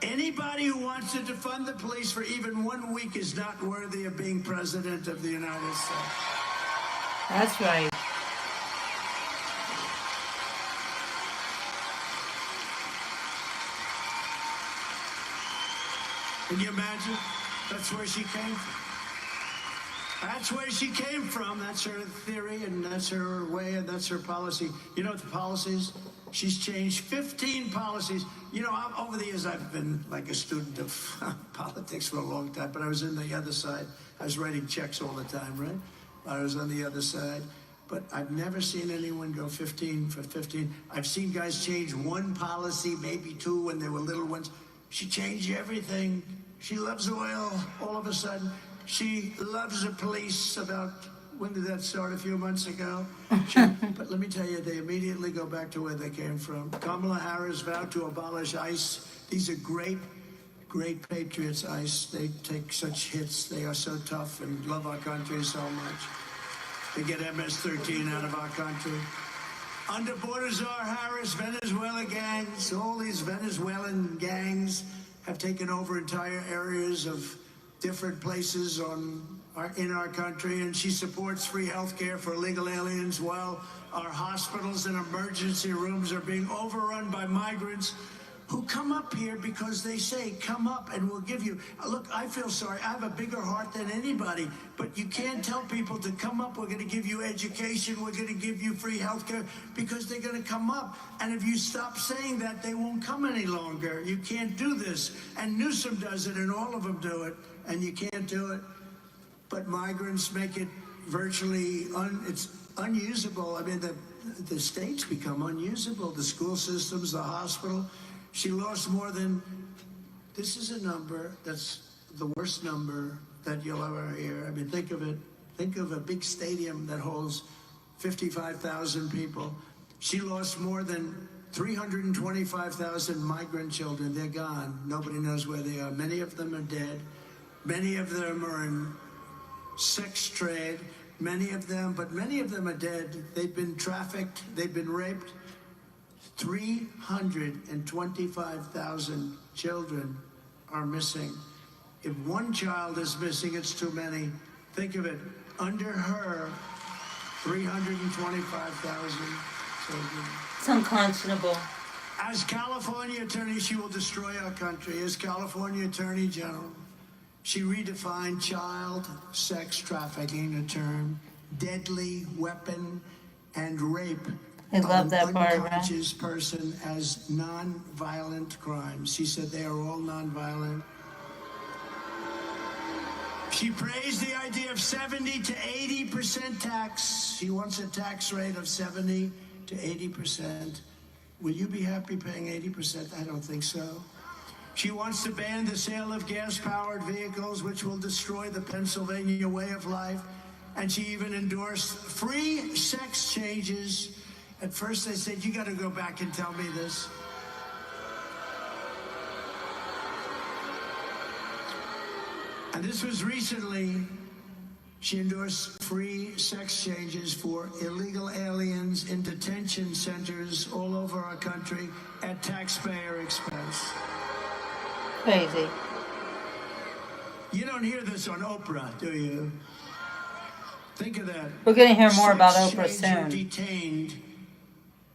Anybody who wants to defund the police for even 1 week is not worthy of being president of the United States. That's right. Can you imagine? That's where she came from. That's where she came from. That's her theory, and that's her way, and that's her policy. You know what the policies? She's changed 15 policies. You know, over the years, I've been like a student of politics for a long time, but I was in the other side. I was writing checks all the time, right? I was on the other side. But I've never seen anyone go 15 for 15. I've seen guys change one policy, maybe two when they were little ones. She changed everything. She loves oil all of a sudden. She loves the police about, when did that start? A few months ago? But let me tell you, they immediately go back to where they came from. Kamala Harris vowed to abolish ICE. These are great, great patriots, ICE. They take such hits. They are so tough and love our country so much. They get MS-13 out of our country. Under border czar Harris, Venezuela gangs, all these Venezuelan gangs have taken over entire areas of different places in our country, and she supports free health care for illegal aliens while our hospitals and emergency rooms are being overrun by migrants who come up here because they say, come up and we'll give you. Look, I feel sorry. I have a bigger heart than anybody, but you can't tell people to come up. We're going to give you education. We're going to give you free health care because they're going to come up. And if you stop saying that, they won't come any longer. You can't do this. And Newsom does it, and all of them do it, and you can't do it. But migrants make it virtually it's unusable. I mean, the states become unusable. The school systems, the hospital. She lost more than, this is a number that's the worst number that you'll ever hear. I mean, think of it. Think of a big stadium that holds 55,000 people. She lost more than 325,000 migrant children. They're gone. Nobody knows where they are. Many of them are dead. Many of them are in sex trade. Many of them are dead. They've been trafficked. They've been raped. 325,000 children are missing. If one child is missing, it's too many. Think of it. Under her, 325,000 children. It's unconscionable. As California Attorney, she will destroy our country. As California Attorney General, she redefined child sex trafficking, a term, deadly weapon, and rape. I love that, Barbara. Unconscious person as non-violent crimes. She said they are all non-violent. She praised the idea of 70 to 80% tax. She wants a tax rate of 70 to 80%. Will you be happy paying 80%? I don't think so. She wants to ban the sale of gas-powered vehicles, which will destroy the Pennsylvania way of life. And she even endorsed free sex changes. At first they said, you got to go back and tell me this. And this was recently. She endorsed free sex changes for illegal aliens in detention centers all over our country at taxpayer expense. Crazy. You don't hear this on Oprah, do you? Think of that. We're going to hear more about Sex Oprah change, you're soon. detained.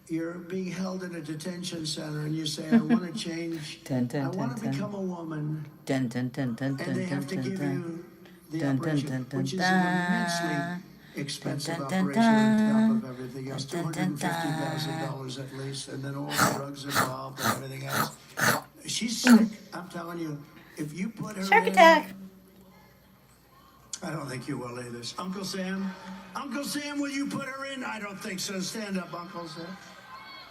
You're being held in a detention center, and you say, I want to change. Dun, dun, I want dun, to become a woman. Dun, dun, dun, dun, And they dun, have to dun, give dun. you the Dun, dun, operation, dun, dun, which is dun. an expensive Dun, dun, operation on top dun. of everything else, Dun, dun, dun, $250,000 at least, and then all the drugs involved and everything else. She's sick. I'm telling you, if you put her Shark in, attack. I don't think you will either. Uncle Sam? Uncle Sam, will you put her in? I don't think so. Stand up, Uncle Sam.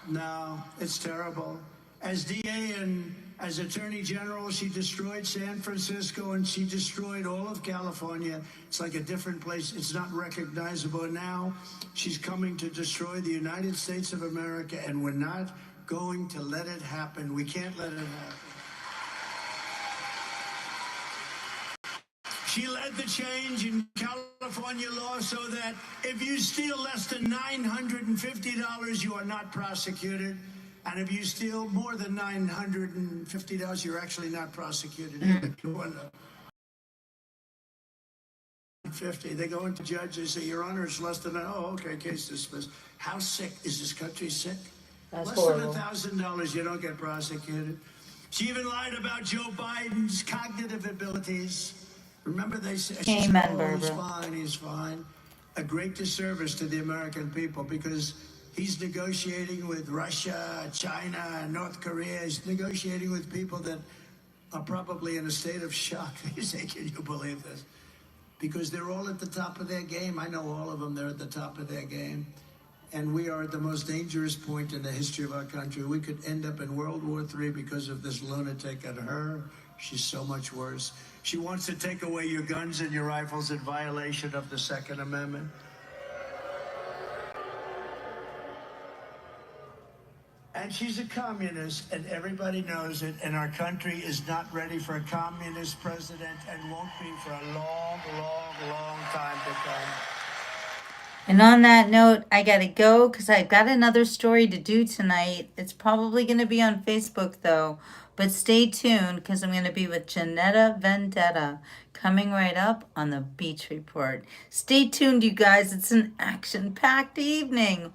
No, it's terrible. As DA and as Attorney General, she destroyed San Francisco and she destroyed all of California. It's like a different place. It's not recognizable now. She's coming to destroy the United States of America, and we're not going to let it happen. We can't let it happen. She led the change in California law so that if you steal less than $950, you are not prosecuted. And if you steal more than $950, you're actually not prosecuted. $50, they go into judges, say, Your Honor, it's less than, oh, okay, case dismissed. How sick is this country sick? That's Less horrible. than $1,000, you don't get prosecuted. She even lied about Joe Biden's cognitive abilities. Remember, they said, she said, Amen, oh, he's Barbara. fine, he's fine. A great disservice to the American people because he's negotiating with Russia, China, North Korea. He's negotiating with people that are probably in a state of shock. They say, can you believe this? Because they're all at the top of their game. I know all of them, they're at the top of their game. And we are at the most dangerous point in the history of our country. We could end up in World War III because of this lunatic and her. She's so much worse. She wants to take away your guns and your rifles in violation of the Second Amendment. And she's a communist, and everybody knows it, and our country is not ready for a communist president and won't be for a long, long, long time to come. And on that note, I gotta go because I've got another story to do tonight. It's probably gonna be on Facebook though. But stay tuned because I'm gonna be with Janetta Vendetta coming right up on the Beach Report. Stay tuned, you guys. It's an action-packed evening.